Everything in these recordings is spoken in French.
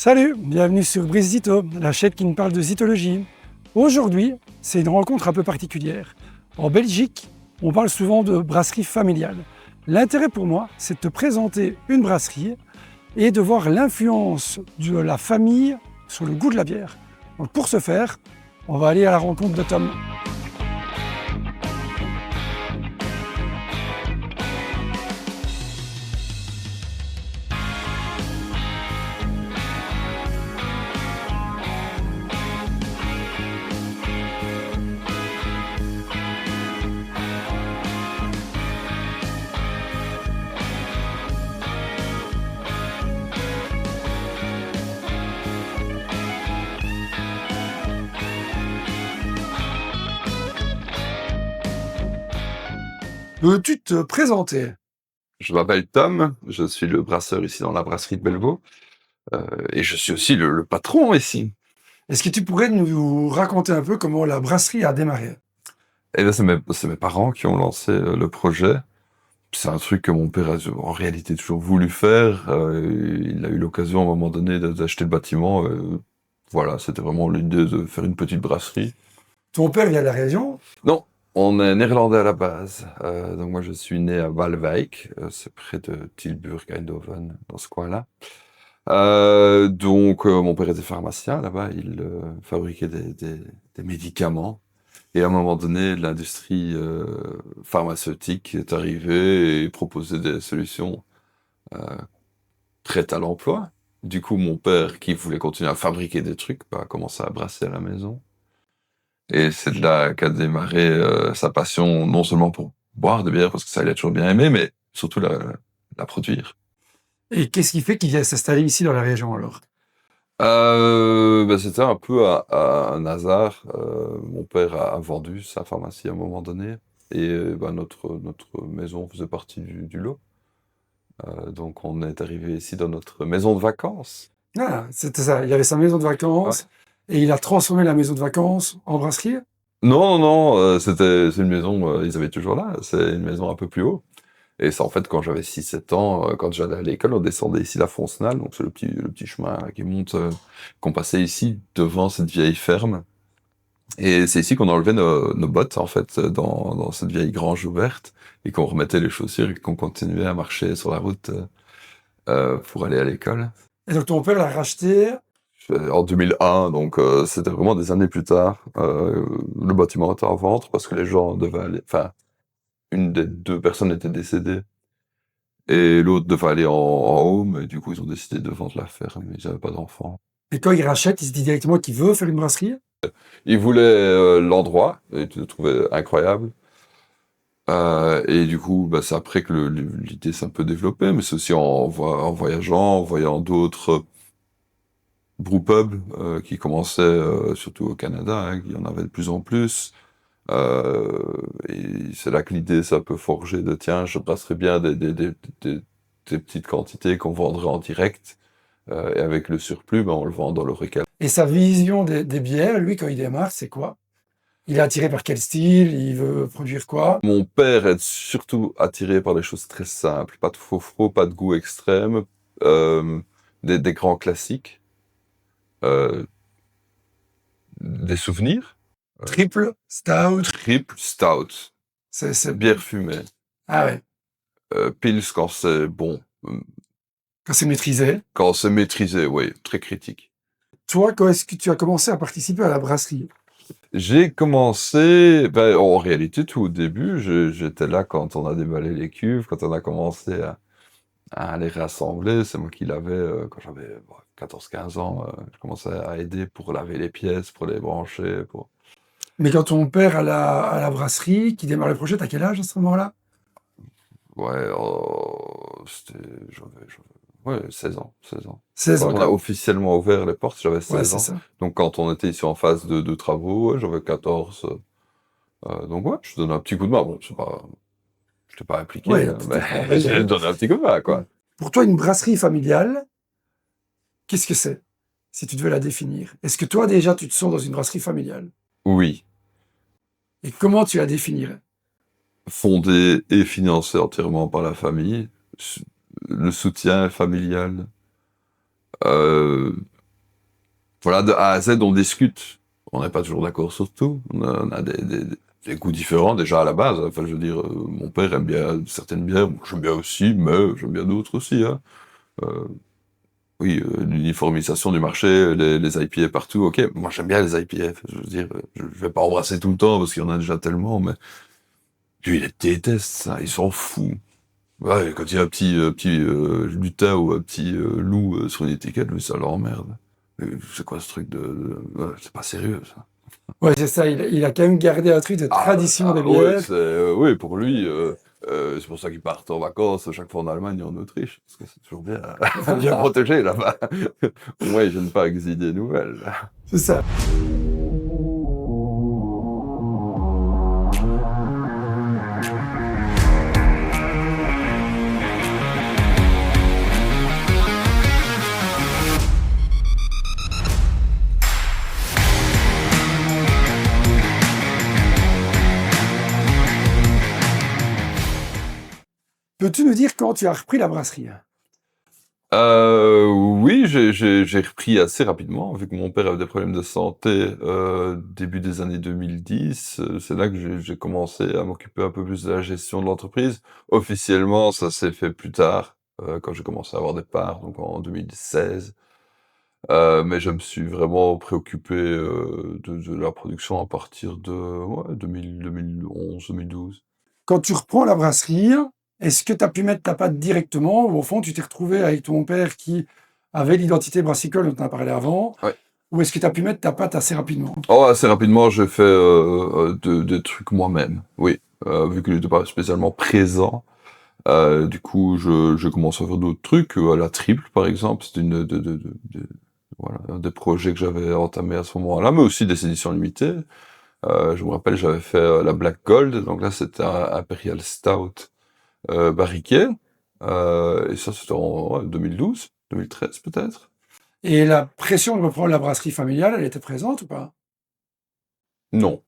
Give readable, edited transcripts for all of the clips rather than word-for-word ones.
Salut, bienvenue sur Brice Zito, la chaîne qui nous parle de zytologie. Aujourd'hui, c'est une rencontre un peu particulière. En Belgique, on parle souvent de brasserie familiale. L'intérêt pour moi, c'est de te présenter une brasserie et de voir l'influence de la famille sur le goût de la bière. Donc pour ce faire, on va aller à la rencontre de Tom. Peux-tu te présenter? Je m'appelle Tom, je suis le brasseur ici dans la brasserie de Bellevaux, et je suis aussi le patron ici. Est-ce que tu pourrais nous raconter un peu comment la brasserie a démarré? Et ben c'est mes parents qui ont lancé le projet. C'est un truc que mon père a en réalité toujours voulu faire. Il a eu l'occasion à un moment donné d'acheter le bâtiment. Voilà, c'était vraiment l'idée de faire une petite brasserie. Ton père vient de la région? Non, on est néerlandais à la base. Donc moi je suis né à Waalwijk, c'est près de Tilburg, Eindhoven, dans ce coin-là. Mon père était pharmacien là-bas, il fabriquait des médicaments. Et à un moment donné, l'industrie pharmaceutique est arrivée et proposait des solutions euh, prêtes à l'emploi. Du coup, mon père, qui voulait continuer à fabriquer des trucs, a commencé à brasser à la maison. Et c'est de là qu'a démarré sa passion, non seulement pour boire de bière, parce que ça, il a toujours bien aimé, mais surtout la produire. Et qu'est-ce qui fait qu'il vient s'installer ici dans la région alors? C'était un peu un hasard. Mon père a vendu sa pharmacie à un moment donné, et notre maison faisait partie du lot. Donc on est arrivé ici dans notre maison de vacances. Ah, c'était ça, il avait sa maison de vacances et il a transformé la maison de vacances en brasserie? Non, non, non, c'est une maison, ils avaient toujours là, c'est une maison un peu plus haut. Et c'est en fait quand j'avais 6-7 ans, quand j'allais à l'école, on descendait ici la Foncenale, donc c'est le petit chemin là, qui monte, qu'on passait ici devant cette vieille ferme. Et c'est ici qu'on enlevait nos bottes, en fait, dans cette vieille grange ouverte, et qu'on remettait les chaussures et qu'on continuait à marcher sur la route pour aller à l'école. Et donc ton père l'a racheté? En 2001, donc c'était vraiment des années plus tard. Le bâtiment était en vente parce que les gens devaient aller... Enfin, une des deux personnes était décédée et l'autre devait aller en home, et du coup ils ont décidé de vendre la ferme, mais ils n'avaient pas d'enfants. Et quand il rachète, il se dit directement qu'il veut faire une brasserie? Ils voulaient l'endroit, et ils le trouvaient incroyable. Et du coup, c'est après que l'idée s'est un peu développée, mais c'est aussi en voyageant, en voyant d'autres brewpubs qui commençaient, surtout au Canada, hein, il y en avait de plus en plus. Et c'est là que l'idée s'est un peu forgée de tiens, je brasserais bien des petites quantités qu'on vendrait en direct, et avec le surplus, on le vend dans le récal. Et sa vision des bières, lui, quand il démarre, c'est quoi? Il est attiré par quel style? Il veut produire quoi? Mon père est surtout attiré par des choses très simples, pas de faux, pas de goût extrême, des grands classiques, euh, des souvenirs. Triple, stout, Triple, stout, c'est... bière fumée, Ah ouais, pils quand c'est bon, quand c'est maîtrisé. quand c'est maîtrisé, oui, très critique. Toi, quand est-ce que tu as commencé à participer à la brasserie? J'ai commencé, en réalité, tout au début, j'étais là quand on a déballé les cuves, quand on a commencé à les rassembler. C'est moi qui l'avais, quand j'avais 14-15 ans, je commençais à aider pour laver les pièces, pour les brancher, pour... Mais quand ton père à la brasserie, qui démarre le projet, t'as quel âge à ce moment-là? Ouais, ouais, 16 ans, 16 ans. 16 Quand ans. on a officiellement ouvert les portes, j'avais Ouais, 16 c'est ans. ça. Donc quand on était ici en phase de travaux, ouais, j'avais 14. Donc ouais, je donne un petit coup de main. Bon, c'est pas... Je t'ai pas impliqué, Ouais, hein, mais j'ai donné un petit coup de main, quoi. Pour toi, une brasserie familiale, qu'est-ce que c'est? Si tu devais la définir. Est-ce que toi, déjà, tu te sens dans une brasserie familiale? Oui, Et comment tu la définirais? fondé et financé entièrement par la famille, le soutien familial, euh, voilà, de A à Z, on discute. On n'est pas toujours d'accord sur tout. On a des goûts différents déjà à la base. Enfin, je veux dire, mon père aime bien certaines bières, moi, j'aime bien aussi, mais j'aime bien d'autres aussi. Hein. Euh, oui, l'uniformisation du marché, les IPA partout, ok. Moi, j'aime bien les IPA. Je veux dire, je vais pas embrasser tout le temps parce qu'il y en a déjà tellement, mais lui, il les déteste, ça. Il s'en fout. Ouais, quand il y a un petit lutin ou un petit loup sur une étiquette, lui, ça l'emmerde. C'est quoi ce truc ouais, c'est pas sérieux, ça. Ouais, c'est ça, il a quand même gardé un truc de tradition des Ouais, bières. oui, pour lui, c'est pour ça qu'ils partent en vacances chaque fois en Allemagne et en Autriche, parce que c'est toujours bien, bien protégé là-bas. Au moins, ils viennent pas avec des idées nouvelles. C'est ça. Peux-tu nous dire quand tu as repris la brasserie? Oui, j'ai repris assez rapidement, vu que mon père avait des problèmes de santé début des années 2010. C'est là que j'ai commencé à m'occuper un peu plus de la gestion de l'entreprise. Officiellement, ça s'est fait plus tard, quand j'ai commencé à avoir des parts, donc en 2016. Mais je me suis vraiment préoccupé de la production à partir de ouais, 2011, 2012. Quand tu reprends la brasserie, est-ce que tu as pu mettre ta patte directement ou au fond tu t'es retrouvé avec ton père qui avait l'identité brassicole dont on a parlé avant? Ouais. Ou est-ce que tu as pu mettre ta patte assez rapidement? Oh, assez rapidement, j'ai fait des trucs moi-même, oui. Vu que j'étais pas spécialement présent, du coup, je commence à faire d'autres trucs, à la triple, par exemple. C'était voilà, un des projets que j'avais entamé à ce moment-là, mais aussi des éditions limitées. Je me rappelle, j'avais fait la Black Gold, donc là, c'était un Imperial Stout barriqué. Et ça, c'était en ouais, 2012, 2013 peut-être. Et la pression de reprendre la brasserie familiale, elle était présente ou pas? Non.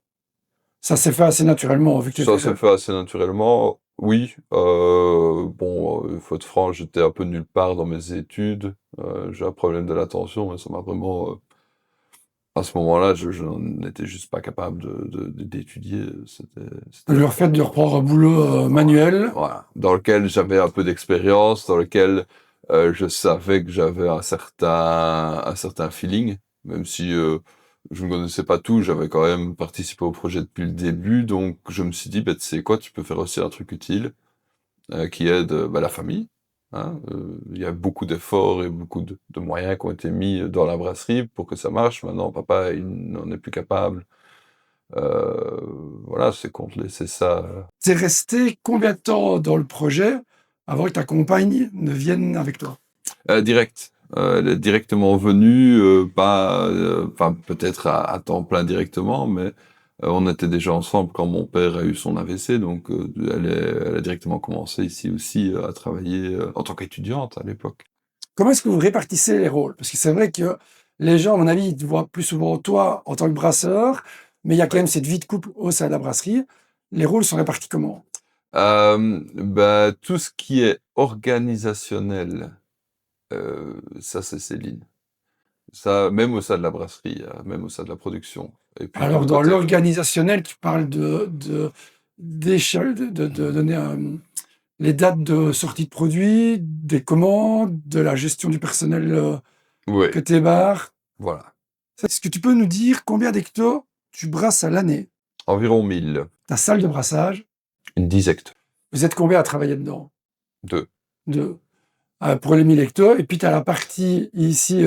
Ça s'est fait assez naturellement, vu que tu Ça étais s'est là. fait assez naturellement, oui. Bon, faut être franc, j'étais un peu nulle part dans mes études. J'ai un problème de l'attention, mais ça m'a vraiment... à ce moment-là, je n'étais juste pas capable d'étudier. Le fait de reprendre un boulot manuel. Voilà. Dans lequel j'avais un peu d'expérience, dans lequel je savais que j'avais un certain feeling, même si je ne connaissais pas tout, j'avais quand même participé au projet depuis le début, donc je me suis dit, bah, tu sais quoi, tu peux faire aussi un truc utile qui aide bah, la famille. Hein. Il y a beaucoup d'efforts et beaucoup de moyens qui ont été mis dans la brasserie pour que ça marche. Maintenant, papa, il n'en est plus capable. Euh, voilà, c'est qu'on te laisser ça. T'es resté combien de temps dans le projet avant que ta compagne ne vienne avec toi? Direct. Elle est directement venue, pas, enfin peut-être à temps plein directement, mais on était déjà ensemble quand mon père a eu son AVC, donc elle a directement commencé ici aussi à travailler en tant qu'étudiante à l'époque. Comment est-ce que vous répartissez les rôles? Parce que c'est vrai que les gens, à mon avis, ils te voient plus souvent toi en tant que brasseur, mais il y a quand même cette vie de couple au sein de la brasserie. Les rôles sont répartis comment? Bah, tout ce qui est organisationnel, ça c'est Céline. Ça, même au sein de la brasserie, même au sein de la production. Et puis de Alors, l'autre dans côté, l'organisationnel, tu parles de donner les dates de sortie de produits, des commandes, de la gestion du personnel ouais, côté bar. voilà. Est-ce que tu peux nous dire combien d'hectos tu brasses à l'année? Environ 1000. Ta salle de brassage, Une disecte. vous êtes combien à travailler dedans? 2. Deux. Pour les 1000 hectos. Et puis, tu as la partie ici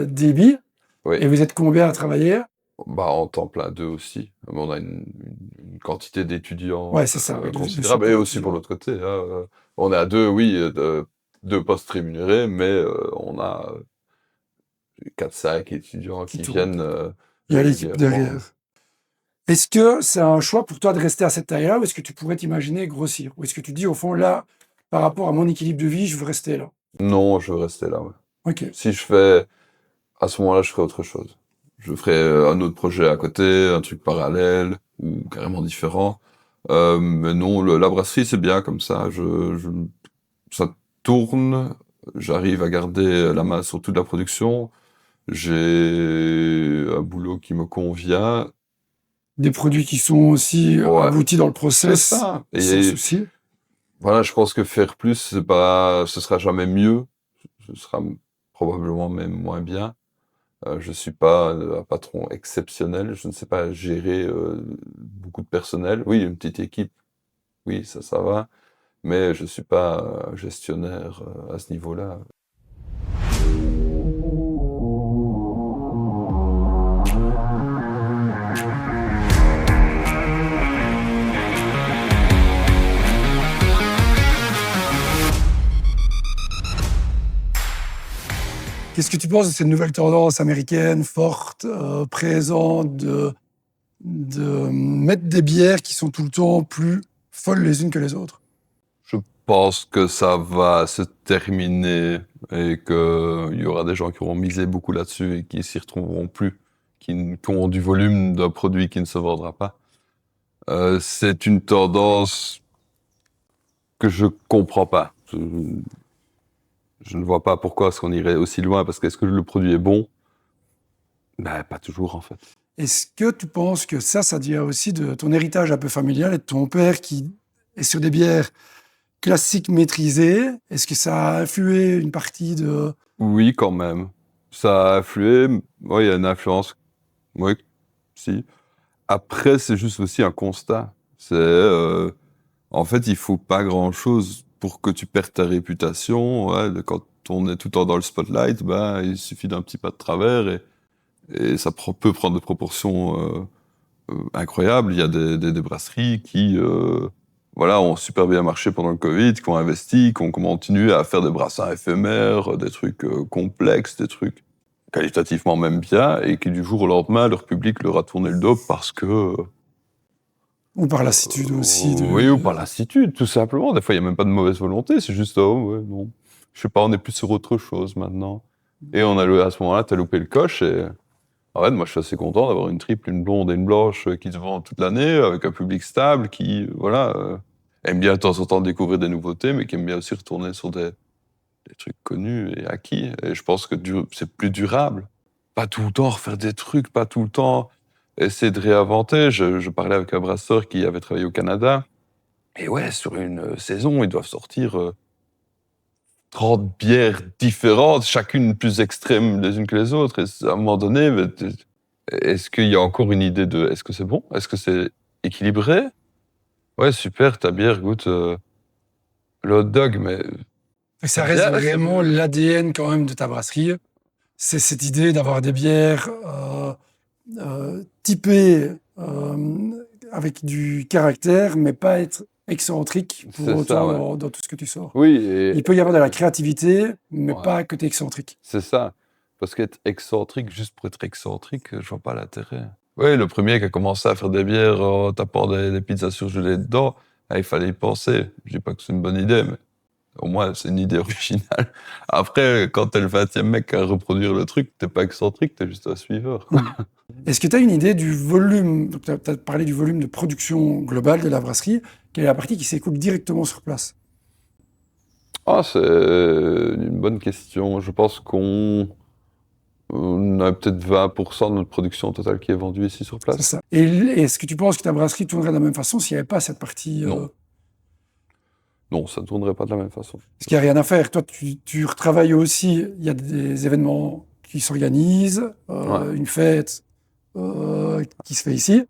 débit. Oui. Et vous êtes combien à travailler? Bah, en temps plein 2 aussi. Mais on a une quantité d'étudiants Ouais, c'est ça. Oui, je considérable. Et suppose, aussi pour l'autre côté. Hein, on est à 2, oui, deux postes rémunérés, mais on a 4-5 étudiants qui qui tourne. viennent Il y a l'équipe régulièrement. derrière. Est-ce que c'est un choix pour toi de rester à cette taille-là ou est-ce que tu pourrais t'imaginer grossir? Ou est-ce que tu dis, au fond, là, par rapport à mon équilibre de vie, je veux rester là? Non, je veux rester là. Ouais. Ok. Si je fais, à ce moment-là, je ferai autre chose. Je ferai un autre projet à côté, un truc parallèle ou carrément différent. Mais non, la brasserie, c'est bien comme ça. Ça tourne, j'arrive à garder la main sur toute la production. J'ai un boulot qui me convient. Des produits qui sont aussi Ouais, aboutis dans le c'est process, ça. sans Et souci. voilà, je pense que faire plus, ce sera jamais mieux. Ce sera probablement même moins bien. Je suis pas un patron exceptionnel. Je ne sais pas gérer beaucoup de personnel. Oui, une petite équipe, oui, ça va. Mais je suis pas gestionnaire à ce niveau-là. Qu'est-ce que tu penses de cette nouvelle tendance américaine forte, présente, de mettre des bières qui sont tout le temps plus folles les unes que les autres? Je pense que ça va se terminer et qu'il y aura des gens qui auront misé beaucoup là-dessus et qui s'y retrouveront plus, qui auront du volume d'un produit qui ne se vendra pas. C'est une tendance que je comprends pas. Je ne vois pas pourquoi est-ce qu'on irait aussi loin, parce qu'est-ce que le produit est bon? Ben, pas toujours, en fait. Est-ce que tu penses que ça devient aussi de ton héritage un peu familial et de ton père qui est sur des bières classiques maîtrisées? Est-ce que ça a influé une partie de... Oui, quand même. Ça a influé. Oui, il y a une influence. Oui, si. Après, c'est juste aussi un constat. En fait, il faut pas grand-chose pour que tu perdes ta réputation. Ouais, quand on est tout le temps dans le spotlight, ben, il suffit d'un petit pas de travers et ça peut prendre des proportions incroyables. Il y a des brasseries qui voilà, ont super bien marché pendant le Covid, qui ont investi, qui ont continué à faire des brassins éphémères, des trucs complexes, des trucs qualitativement même bien, et qui du jour au lendemain, leur public leur a tourné le dos parce que Ou par lassitude aussi oui, ou par lassitude, tout simplement. Des fois, il n'y a même pas de mauvaise volonté, c'est juste, oh, ouais, non. Je sais pas, on est plus sur autre chose maintenant. Et à ce moment-là, t'as loupé le coche et... En fait, moi, je suis assez content d'avoir une triple, une blonde et une blanche qui se vendent toute l'année, avec un public stable qui, voilà, aime bien de temps en temps découvrir des nouveautés, mais qui aime bien aussi retourner sur des trucs connus et acquis. Et je pense que c'est plus durable. Pas tout le temps refaire des trucs, pas tout le temps essayer de réinventer. Je parlais avec un brasseur qui avait travaillé au Canada. Et ouais, sur une saison, ils doivent sortir 30 bières différentes, chacune plus extrême les unes que les autres. Et à un moment donné, est-ce qu'il y a encore une idée de est-ce que c'est bon? Est-ce que c'est équilibré? Ouais, super, ta bière goûte le hot dog, mais Et ça c'est reste bien, vraiment l'ADN quand même de ta brasserie. C'est cette idée d'avoir des bières typées avec du caractère, mais pas être excentrique pour c'est ça, autant ouais. dans tout ce que tu sors. Oui, Il peut y avoir de la créativité, mais ouais, pas que tu es excentrique. c'est ça. Parce qu'être excentrique juste pour être excentrique, je vois pas l'intérêt. Oui, le premier qui a commencé à faire des bières en tapant des pizzas surgelées dedans, il fallait y penser. Je dis pas que c'est une bonne idée, mais au moins, c'est une idée originale. Après, quand t'es le 20e mec à reproduire le truc, t'es pas excentrique, t'es juste un suiveur. Est-ce que tu as une idée du volume, tu as parlé du volume de production globale de la brasserie, quelle est la partie qui s'écoule directement sur place? Ah, c'est une bonne question. Je pense on a peut-être 20% de notre production totale qui est vendue ici sur C'est place. ça. Et est-ce que tu penses que ta brasserie tournerait de la même façon s'il n'y avait pas cette partie Non. Non, ça ne tournerait pas de la même façon. Parce qu'il n'y a rien à faire. Toi, tu retravailles aussi. Il y a des événements qui s'organisent, Ouais, une fête qui se fait ici.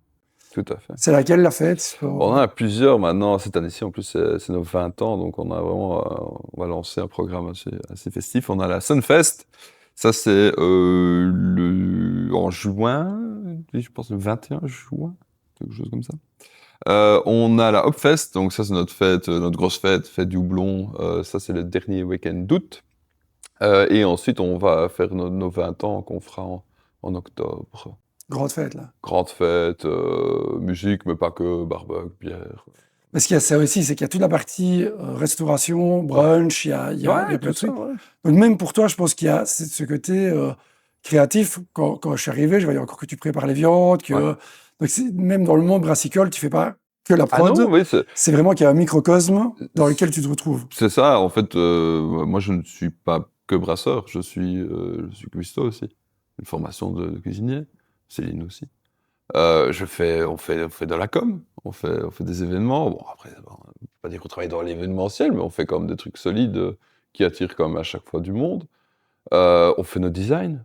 tout à fait. C'est laquelle la fête? On en a plusieurs maintenant. Cette année-ci, en plus, c'est nos 20 ans, donc on a vraiment, on va lancer un programme assez festif. On a la Sunfest. Ça, c'est en juin, je pense le 21 juin, quelque chose comme ça. On a la Hopfest, donc ça c'est notre fête, notre grosse fête du houblon. Ça c'est le dernier week-end d'août. Et ensuite on va faire nos 20 ans qu'on fera en octobre. Grande fête, là. Grande fête, musique, mais pas que, barbecue, bière. Parce qu'il y a ça aussi, c'est qu'il y a toute la partie restauration, brunch, il y a plein tout de ça, trucs. ouais. Donc même pour toi, je pense qu'il y a ce côté créatif. Quand je suis arrivé, je voyais encore que tu prépares les viandes. Ouais. Donc même dans le monde brassicole, tu fais pas que la Ah non, prod. oui, C'est vraiment qu'il y a un microcosme dans lequel tu te retrouves. c'est ça. En fait, moi je ne suis pas que brasseur, je suis cuistot aussi. une formation de cuisinier, Céline aussi. On fait de la com, on fait des événements. Bon, après, on ne peut pas dire qu'on travaille dans l'événementiel, mais on fait quand même des trucs solides qui attirent quand même à chaque fois du monde. On fait nos designs,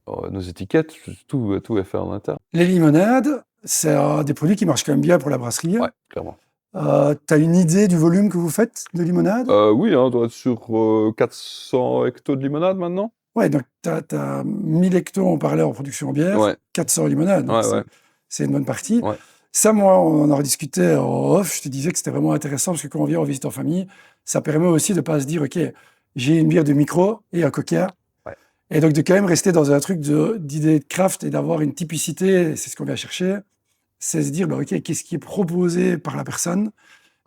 nos étiquettes, tout est fait en interne. Les limonades, c'est des produits qui marchent quand même bien pour la brasserie. Ouais, clairement. Tu as une idée du volume que vous faites de limonade? Oui, on doit être sur 400 hectos de limonade maintenant. Ouais, donc tu as 1000 hectos, on parlait en production en bière, Ouais. 400 limonades, donc Ouais. c'est une bonne partie. Ouais. Ça, moi, on en rediscutait en off, je te disais que c'était vraiment intéressant parce que quand on vient en visite en famille, ça permet aussi de ne pas se dire, OK, j'ai une bière de micro et un coca. Ouais. Et donc de quand même rester dans un truc d'idée de craft et d'avoir une typicité, c'est ce qu'on vient chercher, c'est se dire, bah, OK, qu'est-ce qui est proposé par la personne?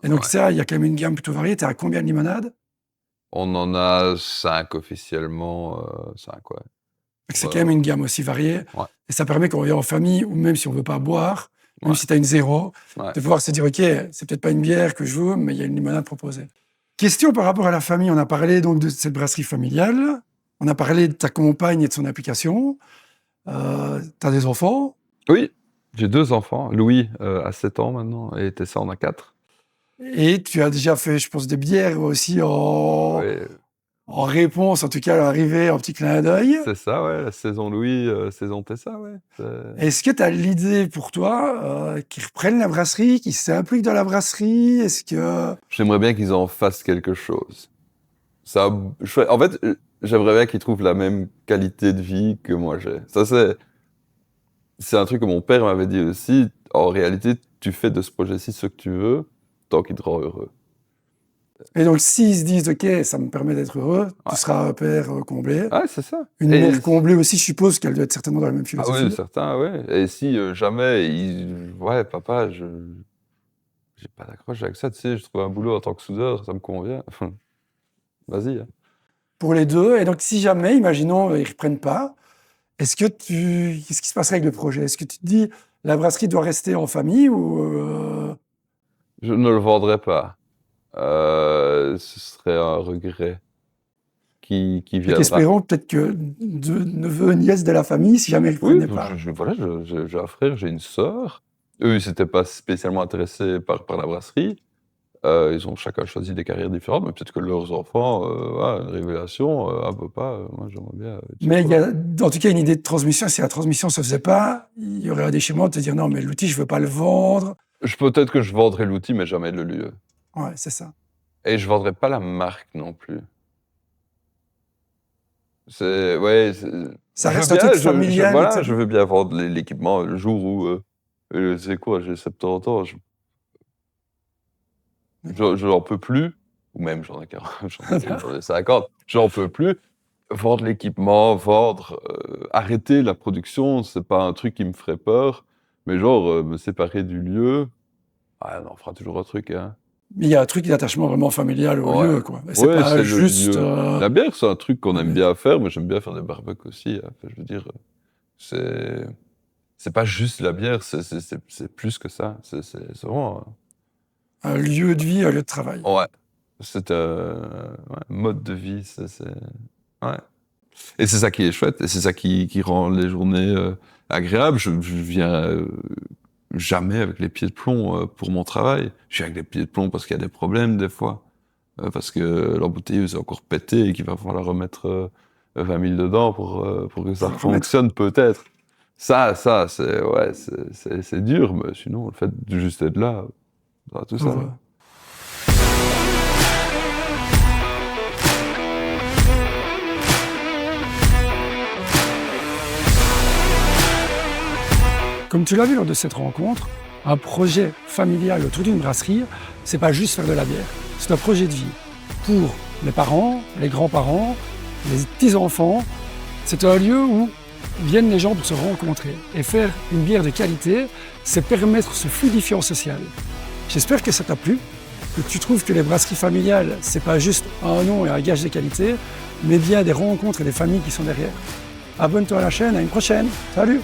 Et donc ça, il y a quand même une gamme plutôt variée. Tu as combien de limonades? On en a 5 officiellement, 5, ouais. Donc c'est quand même une gamme aussi variée. Ouais. Et ça permet quand on vient en famille, ou même si on ne veut pas boire, même Ouais. si tu as une zéro, Ouais. de pouvoir se dire, OK, c'est peut-être pas une bière que je veux, mais il y a une limonade proposée. Question par rapport à la famille. On a parlé donc de cette brasserie familiale. On a parlé de ta compagne et de son application. Tu as des enfants? Oui, j'ai 2 enfants. Louis a 7 ans maintenant et Tessa en a 4. Et tu as déjà fait, je pense, des bières aussi en réponse, en tout cas à l'arrivée, en petit clin d'œil. C'est ça, ouais, la saison Louis, saison Tessa, ouais. Est-ce que tu as l'idée pour toi qu'ils reprennent la brasserie, qu'ils s'impliquent dans la brasserie? Est-ce que... J'aimerais bien qu'ils en fassent quelque chose. Ça, en fait, j'aimerais bien qu'ils trouvent la même qualité de vie que moi j'ai. Ça, c'est un truc que mon père m'avait dit aussi. En réalité, tu fais de ce projet-ci ce que tu veux, tant qu'il te rend heureux. Et donc, s'ils se disent, OK, ça me permet d'être heureux, tu seras un père comblé. Ouais, c'est ça. Une mère comblée aussi, je suppose qu'elle doit être certainement dans la même philosophie. Ah oui, certain, ouais. Et si jamais, ouais, papa, j'ai pas d'accroche avec ça, tu sais, je trouve un boulot en tant que soudeur, ça me convient. Vas-y. Hein. Pour les deux. Et donc, si jamais, imaginons, ils reprennent pas, qu'est-ce qui se passerait avec le projet? Est-ce que tu te dis, la brasserie doit rester en famille ou... Je ne le vendrai pas. Ce serait un regret qui viendra. Espérons peut-être que deux neveux, nièces de la famille, si jamais ils ne prenaient pas. Voilà, j'ai un frère, j'ai une sœur. Eux, ils s'étaient pas spécialement intéressés par la brasserie. Ils ont chacun choisi des carrières différentes, mais peut-être que leurs enfants, une révélation, un papa, moi j'aimerais bien. Mais il y a en tout cas une idée de transmission. Si la transmission ne se faisait pas, il y aurait un déchirement de te dire non, mais l'outil, je ne veux pas le vendre. Peut-être que je vendrai l'outil, mais jamais le lieu. Ouais, c'est ça. Et je vendrai pas la marque non plus. Ça reste un truc familial. Voilà, je veux bien vendre l'équipement le jour où, c'est quoi, j'ai 70 ans, j'en peux plus, ou même j'en ai 40, j'en ai 50, j'en peux plus. Vendre l'équipement, arrêter la production, c'est pas un truc qui me ferait peur, mais genre me séparer du lieu, on fera toujours un truc, hein. Mais il y a un truc d'attachement vraiment familial au lieu, quoi. Et c'est pas juste... La bière, c'est un truc qu'on aime bien faire, mais j'aime bien faire des barbecues aussi. Hein. Enfin, je veux dire, c'est pas juste la bière, c'est plus que ça. C'est vraiment... Un lieu de vie, un lieu de travail. Ouais. C'est un mode de vie. Ouais. Et c'est ça qui est chouette, et c'est ça qui rend les journées agréables. Je viens... jamais avec les pieds de plomb pour mon travail. Je suis avec les pieds de plomb parce qu'il y a des problèmes des fois. Parce que l'embouteilleuse est encore pétée et qu'il va falloir remettre 20 000 dedans pour que ça fonctionne peut-être. Ça c'est dur, mais sinon, le fait de juste être là, tout ça. Ouais. Comme tu l'as vu lors de cette rencontre, un projet familial autour d'une brasserie, c'est pas juste faire de la bière. C'est un projet de vie pour les parents, les grands-parents, les petits-enfants. C'est un lieu où viennent les gens pour se rencontrer. Et faire une bière de qualité, c'est permettre ce fluidifiant social. J'espère que ça t'a plu, que tu trouves que les brasseries familiales, c'est pas juste un nom et un gage de qualité, mais bien des rencontres et des familles qui sont derrière. Abonne-toi à la chaîne, à une prochaine. Salut!